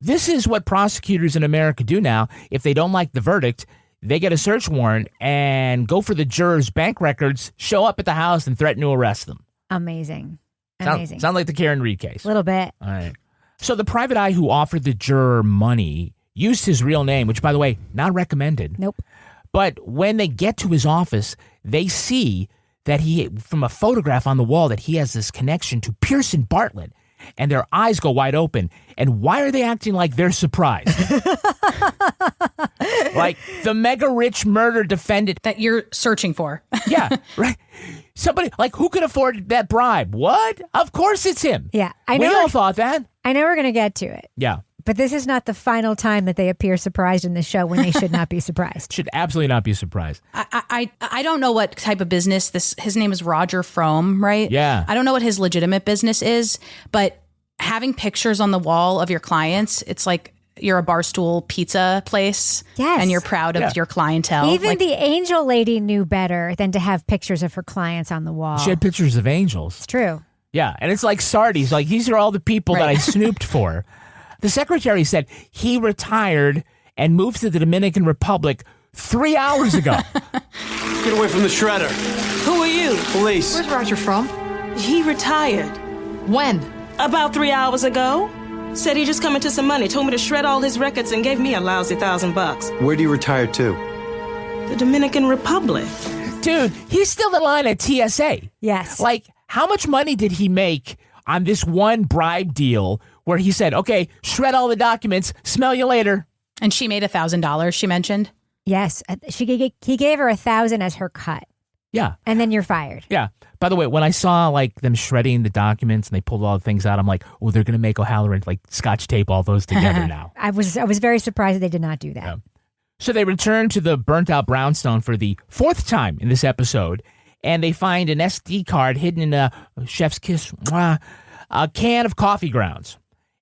This is what prosecutors in America do now. If they don't like the verdict, they get a search warrant and go for the jurors' bank records, show up at the house, and threaten to arrest them. Amazing. Sound like the Karen Reed case. A little bit. All right. So the private eye who offered the juror money used his real name, which, by the way, not recommended. Nope. But when they get to his office, they see that from a photograph on the wall, that he has this connection to Pierson Bartlett. And their eyes go wide open. And why are they acting like they're surprised? Like the mega rich murder defendant that you're searching for. Yeah, right. Somebody who could afford that bribe? What? Of course it's him. Yeah, we all thought that. I know we're going to get to it. Yeah. But this is not the final time that they appear surprised in the show when they should not be surprised. Should absolutely not be surprised. I don't know what type of business his name is Roger Frome, right? Yeah. I don't know what his legitimate business is, but having pictures on the wall of your clients, it's like you're a Barstool pizza place. Yes. And you're proud of your clientele. Even the angel lady knew better than to have pictures of her clients on the wall. She had pictures of angels. It's true. Yeah, and it's like Sardi's. Like, these are all the people that I snooped for. The secretary said he retired and moved to the Dominican Republic 3 hours ago. Get away from the shredder. Who are you? Police. Where's Roger from? He retired. When? About 3 hours ago. Said he just come into some money, told me to shred all his records and gave me a lousy $1,000. Where do you retire to? The Dominican Republic. Dude, he's still in line at TSA. Yes. Like, how much money did he make on this one bribe deal where he said, okay, shred all the documents, smell you later? And she made $1,000, she mentioned? Yes. He gave her $1,000 as her cut. Yeah. And then you're fired. Yeah. By the way, when I saw like them shredding the documents and they pulled all the things out, I'm like, oh, they're going to make O'Halloran like scotch tape all those together now. I was very surprised that they did not do that. Yeah. So they return to the burnt out brownstone for the 4th time in this episode, and they find an SD card hidden in a chef's kiss, a can of coffee grounds.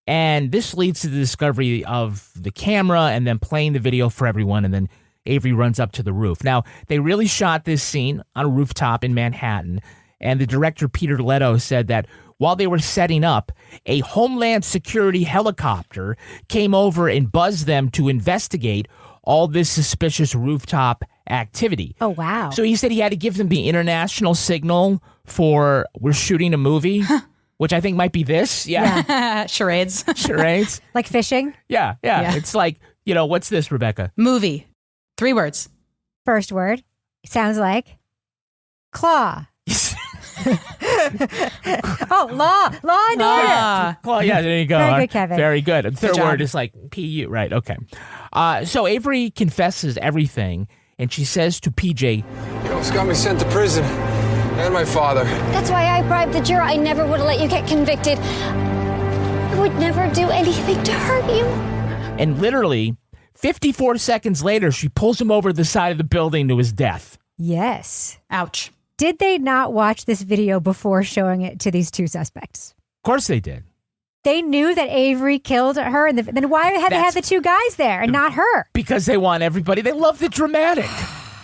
And this leads to the discovery of the camera and then playing the video for everyone, and then Avery runs up to the roof. Now, they really shot this scene on a rooftop in Manhattan, and the director, Peter Leto, said that while they were setting up, a Homeland Security helicopter came over and buzzed them to investigate all this suspicious rooftop activity. Oh, wow. So he said he had to give them the international signal for we're shooting a movie, which I think might be this. Yeah. Charades. Charades. Like fishing? Yeah. It's like, what's this, Rebecca? Movie. 3 words. First word. Sounds like claw. Law and order. Claw, yeah, there you go. Very good, Kevin. Very good. And third Good job. word is like PU, right? Okay. So Avery confesses everything, and she says to PJ, You almost got me sent to prison. And my father. That's why I bribed the juror. I never would have let you get convicted. I would never do anything to hurt you. and literally 54 seconds later, she pulls him over the side of the building to his death. Yes. Ouch. Did they not watch this video before showing it to these two suspects? Of course they did. They knew that Avery killed her, and then why had they had the two guys there and not her? Because they want everybody. They love the dramatic.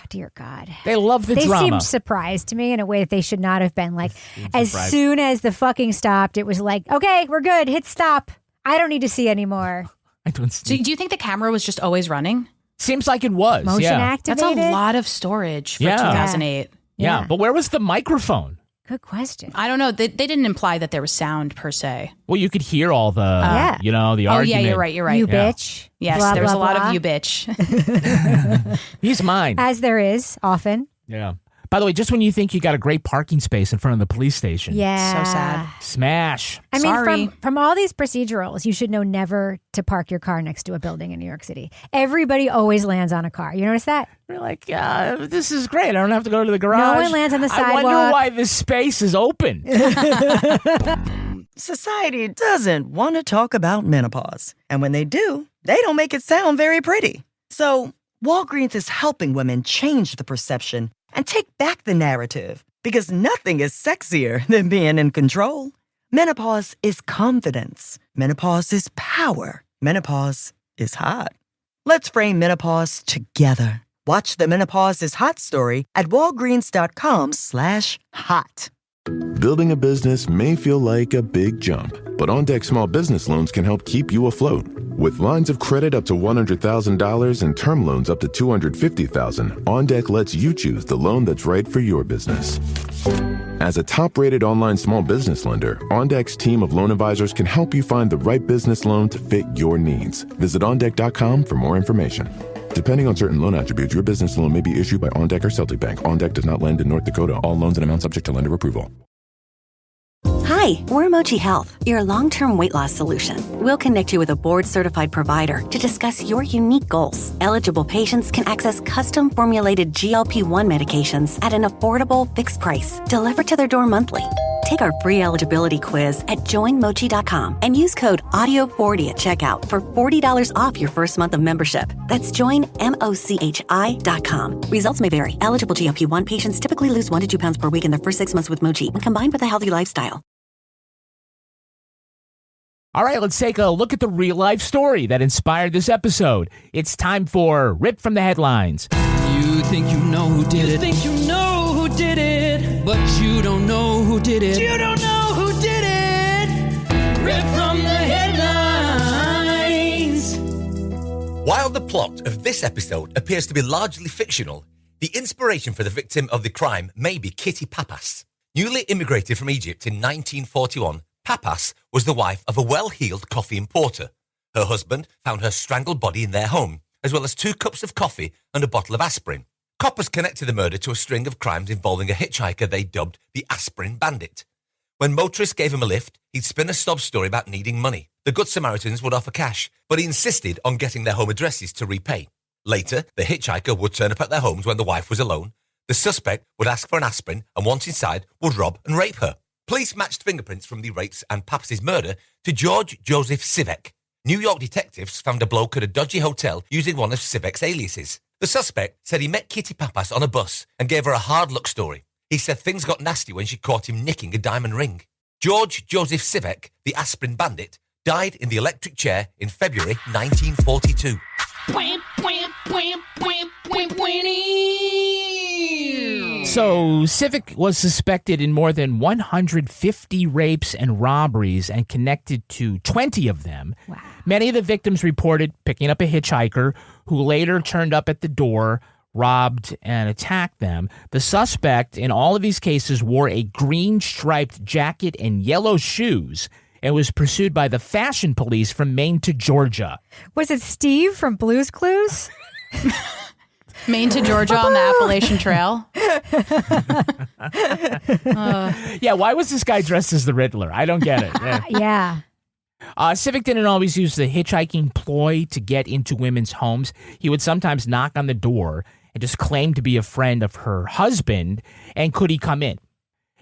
Dear God. They love the drama. They seemed surprised to me in a way that they should not have been. Like, as soon as the fucking stopped, it was like, okay, we're good. Hit stop. I don't need to see anymore. I don't see. So do you think the camera was just always running? Seems like it was. Motion activated? That's a lot of storage for 2008. Yeah, but where was the microphone? Good question. I don't know. They didn't imply that there was sound per se. Well, you could hear all the, the argument. Oh, yeah, you're right. You bitch. Yes, blah, there was blah, a lot blah. of you bitch. He's mine. As there is, often. Yeah. By the way, just when you think you got a great parking space in front of the police station. Yeah. So sad. Smash. I mean, from all these procedurals, you should know never to park your car next to a building in New York City. Everybody always lands on a car. You notice that? You're like, this is great. I don't have to go to the garage. No one lands on the sidewalk. I wonder why this space is open. Society doesn't want to talk about menopause. And when they do, they don't make it sound very pretty. So Walgreens is helping women change the perception and take back the narrative, because nothing is sexier than being in control. Menopause is confidence. Menopause is power. Menopause is hot. Let's frame menopause together. Watch the Menopause is Hot story at walgreens.com/hot. Building a business may feel like a big jump, but OnDeck Small Business Loans can help keep you afloat. With lines of credit up to $100,000 and term loans up to $250,000, OnDeck lets you choose the loan that's right for your business. As a top-rated online small business lender, OnDeck's team of loan advisors can help you find the right business loan to fit your needs. Visit OnDeck.com for more information. Depending on certain loan attributes, your business loan may be issued by OnDeck or Celtic Bank. OnDeck does not lend in North Dakota. All loans and amounts subject to lender approval. Hi, we're Mochi Health, your long-term weight loss solution. We'll connect you with a board-certified provider to discuss your unique goals. Eligible patients can access custom-formulated GLP-1 medications at an affordable, fixed price, delivered to their door monthly. Take our free eligibility quiz at joinmochi.com and use code AUDIO40 at checkout for $40 off your first month of membership. That's joinmochi.com. Results may vary. Eligible GLP-1 patients typically lose 1 to 2 pounds per week in their first 6 months with Mochi when combined with a healthy lifestyle. All right, let's take a look at the real-life story that inspired this episode. It's time for Rip from the Headlines. You think you know who did it. You think you know who did it. But you don't know who did it. You don't know who did it. Rip from the Headlines. While the plot of this episode appears to be largely fictional, the inspiration for the victim of the crime may be Kitty Pappas. Newly immigrated from Egypt in 1941, Pappas was the wife of a well-heeled coffee importer. Her husband found her strangled body in their home, as well as 2 cups of coffee and a bottle of aspirin. Coppers connected the murder to a string of crimes involving a hitchhiker they dubbed the Aspirin Bandit. When motorists gave him a lift, he'd spin a sob story about needing money. The Good Samaritans would offer cash, but he insisted on getting their home addresses to repay. Later, the hitchhiker would turn up at their homes when the wife was alone. The suspect would ask for an aspirin and once inside would rob and rape her. Police matched fingerprints from the rapes and Pappas' murder to George Joseph Sivek. New York detectives found a bloke at a dodgy hotel using one of Sivek's aliases. The suspect said he met Kitty Pappas on a bus and gave her a hard luck story. He said things got nasty when she caught him nicking a diamond ring. George Joseph Sivek, the Aspirin Bandit, died in the electric chair in February 1942. So, Sivek was suspected in more than 150 rapes and robberies and connected to 20 of them. Wow. Many of the victims reported picking up a hitchhiker who later turned up at the door, robbed, and attacked them. The suspect in all of these cases wore a green striped jacket and yellow shoes and was pursued by the fashion police from Maine to Georgia. Was it Steve from Blue's Clues? Maine to Georgia on the Appalachian Trail. Yeah, why was this guy dressed as the Riddler? I don't get it. Yeah. Sivek didn't always use the hitchhiking ploy to get into women's homes. He would sometimes knock on the door and just claim to be a friend of her husband, and could he come in?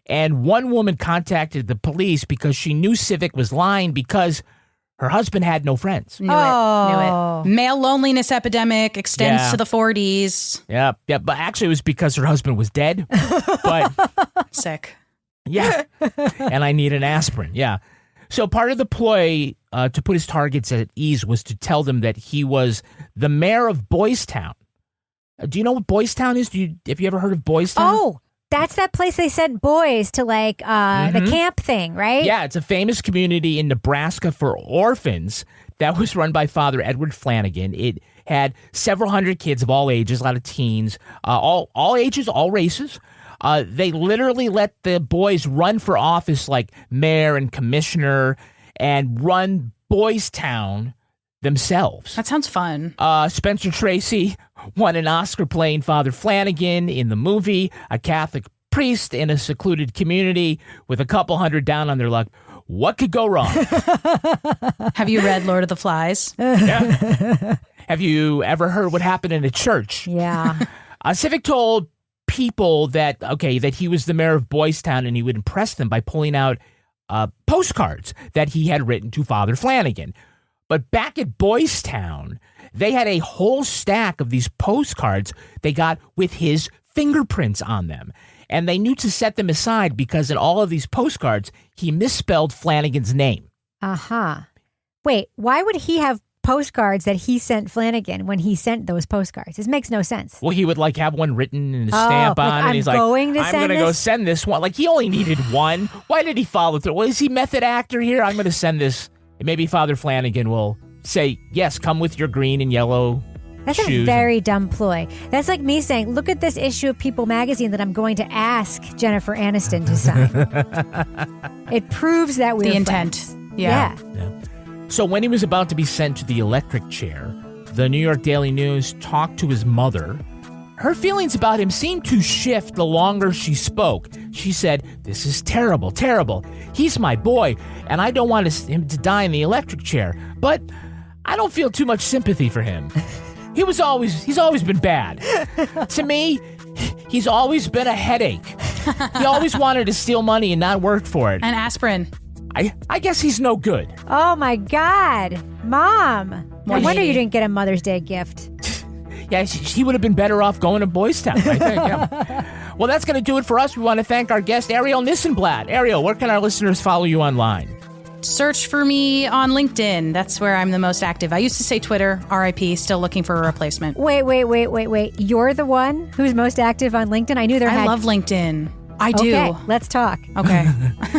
And one woman contacted the police because she knew Sivek was lying because her husband had no friends. Knew it. Male loneliness epidemic extends to the 40s. Yeah, but actually it was because her husband was dead. But sick. Yeah, and I need an aspirin. Yeah. So part of the ploy to put his targets at ease was to tell them that he was the mayor of Boys Town. Do you know what Boys Town is? Have you ever heard of Boys Town? Oh, that's that place they sent boys to, like, the camp thing, right? Yeah, it's a famous community in Nebraska for orphans that was run by Father Edward Flanagan. It had several hundred kids of all ages, a lot of teens, all ages, all races. They literally let the boys run for office like mayor and commissioner and run Boys Town themselves. That sounds fun. Spencer Tracy won an Oscar playing Father Flanagan in the movie, a Catholic priest in a secluded community with a couple hundred down on their luck. What could go wrong? Have you read Lord of the Flies? Yeah. Have you ever heard what happened in a church? Yeah. Sivek told people that he was the mayor of Boys Town and he would impress them by pulling out postcards that he had written to Father Flanagan. But back at Boys Town, they had a whole stack of these postcards they got with his fingerprints on them. And they knew to set them aside because in all of these postcards, he misspelled Flanagan's name. Uh-huh. Wait, why would he have postcards that he sent Flanagan when he sent those postcards? This makes no sense. Well, he would have one written and a stamp on, and he's like, I'm going to go send this one. Like, he only needed one. Why did he follow through? Well, is he method actor here? I'm going to send this. And maybe Father Flanagan will say, yes, come with your green and yellow That's shoes. A very dumb ploy. That's like me saying, look at this issue of People magazine that I'm going to ask Jennifer Aniston to sign. It proves that we're the intent. Friends. Yeah. So when he was about to be sent to the electric chair, the New York Daily News talked to his mother. Her feelings about him seemed to shift the longer she spoke. She said, this is terrible, terrible. He's my boy, and I don't want him to die in the electric chair. But I don't feel too much sympathy for him. He's always been bad. To me, he's always been a headache. He always wanted to steal money and not work for it. And aspirin. I guess he's no good. Oh, my God. Mom. No wonder you didn't get a Mother's Day gift. Yeah, he would have been better off going to Boys Town, I think. Yeah. Well, that's going to do it for us. We want to thank our guest, Ariel Nissenblatt. Ariel, where can our listeners follow you online? search for me on LinkedIn. That's where I'm the most active. I used to say Twitter, RIP, still looking for a replacement. Wait. You're the one who's most active on LinkedIn? I love LinkedIn. I do. Okay, let's talk. Okay.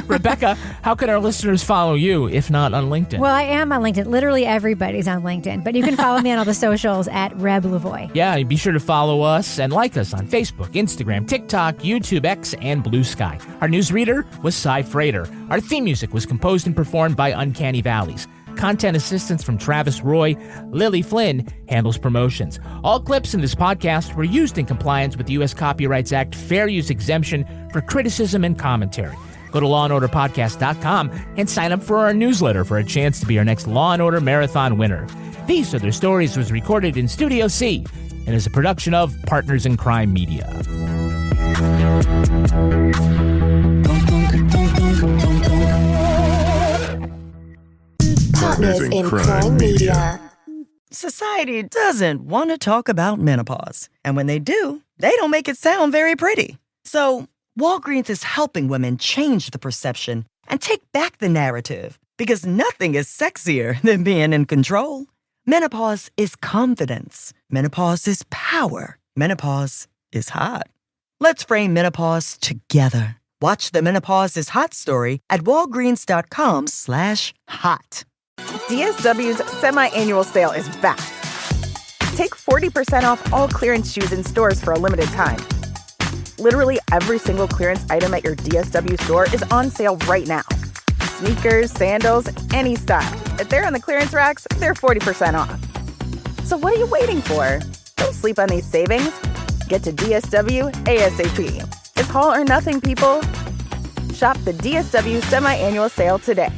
Rebecca, how can our listeners follow you if not on LinkedIn? Well, I am on LinkedIn. Literally everybody's on LinkedIn, but you can follow me on all the socials at Reb Lavoie. Yeah, be sure to follow us and like us on Facebook, Instagram, TikTok, YouTube, X, and Blue Sky. Our newsreader was Cy Frater. Our theme music was composed and performed by Uncanny Valleys. Content assistance from Travis Roy. Lily Flynn handles promotions. All clips in this podcast were used in compliance with the U.S. Copyrights Act fair use exemption for criticism and commentary. Go to lawandorderpodcast.com and sign up for our newsletter for a chance to be our next Law & Order Marathon winner. These Are Their Stories was recorded in Studio C and is a production of Partners in Crime Media. Partners in Crime Media. Society doesn't want to talk about menopause. And when they do, they don't make it sound very pretty. So Walgreens is helping women change the perception and take back the narrative, because nothing is sexier than being in control. Menopause is confidence. Menopause is power. Menopause is hot. Let's frame menopause together. Watch the Menopause is Hot story at walgreens.com/hot. DSW's semi-annual sale is back. Take 40% off all clearance shoes in stores for a limited time. Literally every single clearance item at your DSW store is on sale right now. Sneakers, sandals, any style. If they're on the clearance racks, they're 40% off. So what are you waiting for? Don't sleep on these savings. Get to DSW ASAP. It's all or nothing, people. Shop the DSW semi-annual sale today.